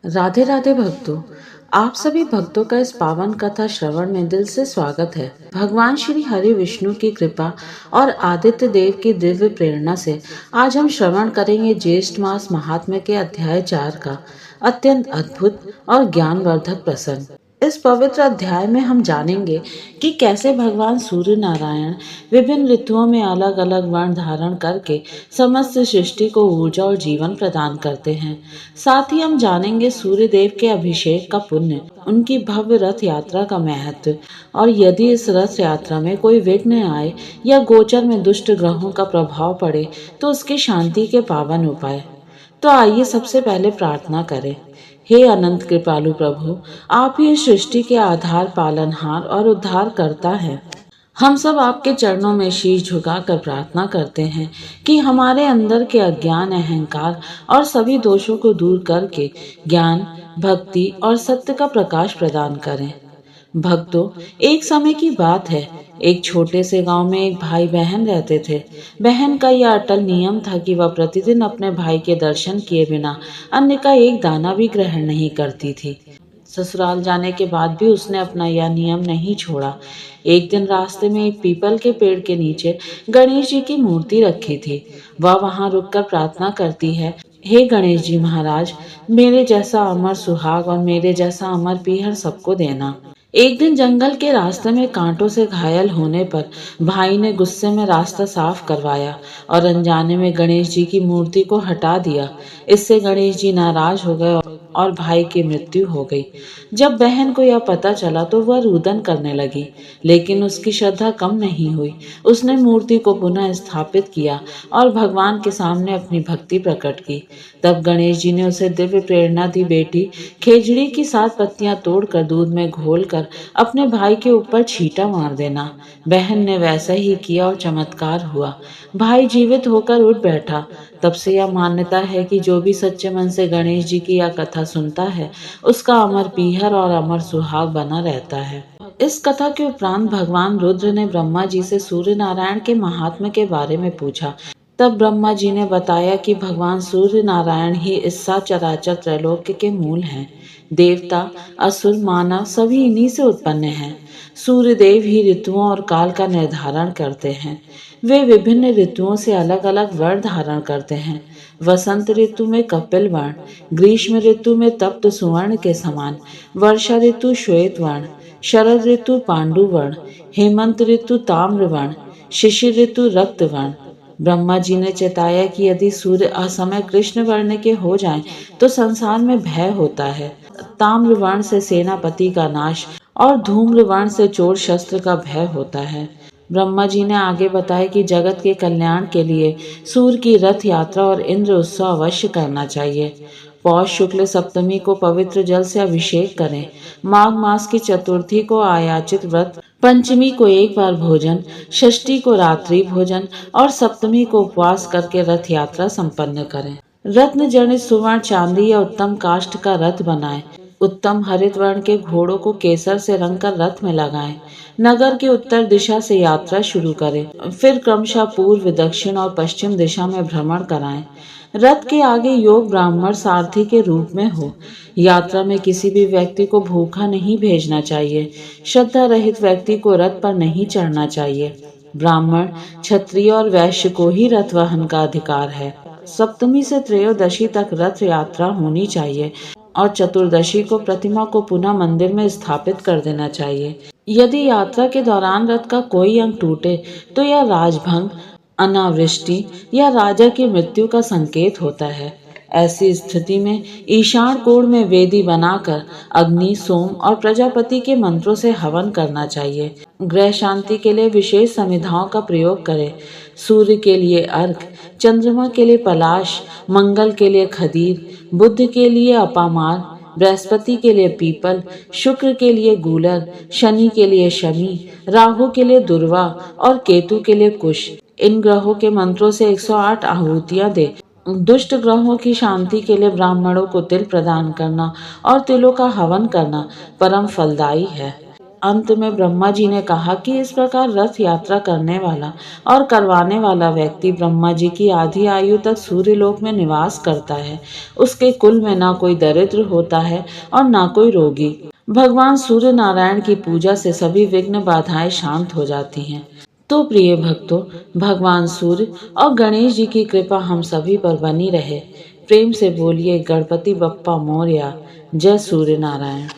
राधे राधे भक्तों। आप सभी भक्तों का इस पावन कथा श्रवण में दिल से स्वागत है। भगवान श्री हरि विष्णु की कृपा और आदित्य देव की दिव्य प्रेरणा से आज हम श्रवण करेंगे ज्येष्ठ मास महात्म्य के अध्याय 4 का अत्यंत अद्भुत और ज्ञानवर्धक प्रसंग। इस पवित्र अध्याय में हम जानेंगे कि कैसे भगवान सूर्य नारायण विभिन्न ऋतुओं में अलग अलग वर्ण धारण करके समस्त सृष्टि को ऊर्जा और जीवन प्रदान करते हैं। साथ ही हम जानेंगे सूर्य देव के अभिषेक का पुण्य, उनकी भव्य रथ यात्रा का महत्व और यदि इस रथ यात्रा में कोई विघ्न आए या गोचर में दुष्ट ग्रहों का प्रभाव पड़े तो उसकी शांति के पावन उपाय। तो आइए सबसे पहले प्रार्थना करें। हे अनंत कृपालु प्रभु, आप ही इस सृष्टि के आधार, पालनहार और उद्धार करता है। हम सब आपके चरणों में शीश झुकाकर प्रार्थना करते हैं कि हमारे अंदर के अज्ञान, अहंकार और सभी दोषों को दूर करके ज्ञान, भक्ति और सत्य का प्रकाश प्रदान करें। भक्तों, एक समय की बात है, एक छोटे से गांव में एक भाई बहन रहते थे। बहन का यह अटल नियम था कि वह प्रतिदिन अपने भाई के दर्शन किए बिना अन्य का एक दाना भी ग्रहण नहीं करती थी। ससुराल जाने के बाद भी उसने अपना यह नियम नहीं छोड़ा। एक दिन रास्ते में एक पीपल के पेड़ के नीचे गणेश जी की मूर्ति रखी थी। वह वहां रुककर प्रार्थना करती है, हे गणेश जी महाराज, मेरे जैसा अमर सुहाग और मेरे जैसा अमर पीहर सबको देना। एक दिन जंगल के रास्ते में कांटों से घायल होने पर भाई ने गुस्से में रास्ता साफ करवाया और अनजाने में गणेश जी की मूर्ति को हटा दिया। इससे गणेश जी नाराज हो गए और भाई की मृत्यु हो गई। जब बहन को यह पता चला तो वह रुदन करने लगी, लेकिन उसकी श्रद्धा कम नहीं हुई। उसने मूर्ति को पुनः स्थापित किया और भगवान के सामने अपनी भक्ति प्रकट की। तब गणेश जी ने उसे दिव्य प्रेरणा दी, बेटी, खेजड़ी की 7 पत्तियां तोड़कर दूध में घोलकर अपने भाई के ऊपर छींटा मार देना। बहन ने वैसा ही किया और चमत्कार हुआ। भाई जीवित होकर उठ बैठा। तब से यह मान्यता है कि जो भी सच्चे मन से गणेश जी की यह कथा सुनता है, उसका अमर पीहर और अमर सुहाग बना रहता है। इस कथा के उपरांत भगवान रुद्र ने ब्रह्मा जी से सूर्य नारायण के महात्म्य के बारे में पूछा। तब ब्रह्मा जी ने बताया कि भगवान सूर्य नारायण ही इस चराचर त्रैलोक्य के मूल हैं। देवता, असुर, मानव सभी इन्हीं से उत्पन्न हैं। सूर्य देव ही ऋतुओं और काल का निर्धारण करते हैं। वे विभिन्न ऋतुओं से अलग अलग वर्ण धारण करते हैं। वसंत ऋतु में कपिल वर्ण, ग्रीष्म ऋतु में तप्त सुवर्ण के समान, वर्षा ऋतु श्वेत वर्ण, शरद ऋतु पांडु वर्ण, हेमंत ऋतु ताम्र वर्ण, शिशिर ऋतु रक्त वर्ण। ब्रह्मा जी ने चेताया कि यदि सूर्य असमय कृष्ण वर्ण के हो जाएं, तो संसार में भय होता है। ताम्र वर्ण से सेनापति का नाश और धूम्र वर्ण से चोर शस्त्र का भय होता है। ब्रह्मा जी ने आगे बताया कि जगत के कल्याण के लिए सूर्य की रथ यात्रा और इंद्र उत्सव अवश्य करना चाहिए। पौष शुक्ल सप्तमी को पवित्र जल से अभिषेक करें। माघ मास की चतुर्थी को आयाचित व्रत, पंचमी को एक बार भोजन, षष्ठी को रात्रि भोजन और सप्तमी को उपवास करके रथ यात्रा संपन्न करें। रत्न जनित सुवर्ण, चांदी या उत्तम काष्ठ का रथ बनाएं। उत्तम हरित वर्ण के घोड़ों को केसर से रंगकर रथ में लगाएं। नगर की उत्तर दिशा से यात्रा शुरू करें, फिर क्रमशः पूर्व, दक्षिण और पश्चिम दिशा में भ्रमण कराएं। रथ के आगे योग ब्राह्मण सारथी के रूप में हो। यात्रा में किसी भी व्यक्ति को भूखा नहीं भेजना चाहिए। श्रद्धा रहित व्यक्ति को रथ पर नहीं चढ़ना चाहिए। ब्राह्मण, क्षत्रिय और वैश्य को ही रथ वहन का अधिकार है। सप्तमी से त्रयोदशी तक रथ यात्रा होनी चाहिए और चतुर्दशी को प्रतिमा को पुनः मंदिर में स्थापित कर देना चाहिए। यदि यात्रा के दौरान रथ का कोई अंग टूटे तो यह राजभंग, अनावृष्टि या राजा की मृत्यु का संकेत होता है। ऐसी स्थिति में ईशान कोण में वेदी बनाकर अग्नि, सोम और प्रजापति के मंत्रों से हवन करना चाहिए। ग्रह शांति के लिए विशेष संविधाओं का प्रयोग करें। सूर्य के लिए अर्घ, चंद्रमा के लिए पलाश, मंगल के लिए खदीर, बुध के लिए अपामार, बृहस्पति के लिए पीपल, शुक्र के लिए गूलर, शनि के लिए शमी, राहु के लिए दुर्वा और केतु के लिए कुश। इन ग्रहों के मंत्रों से 108 आहुतियां दे। दुष्ट ग्रहों की शांति के लिए ब्राह्मणों को तिल प्रदान करना और तिलों का हवन करना परम फलदायी है। अंत में ब्रह्मा जी ने कहा कि इस प्रकार रथ यात्रा करने वाला और करवाने वाला व्यक्ति ब्रह्मा जी की आधी आयु तक सूर्यलोक में निवास करता है। उसके कुल में ना कोई दरिद्र होता है और ना कोई रोगी। भगवान सूर्य नारायण की पूजा से सभी विघ्न बाधाएं शांत हो जाती हैं। तो प्रिय भक्तों, भगवान सूर्य और गणेश जी की कृपा हम सभी पर बनी रहे। प्रेम से बोलिए गणपति बप्पा मोरया। जय सूर्य नारायण।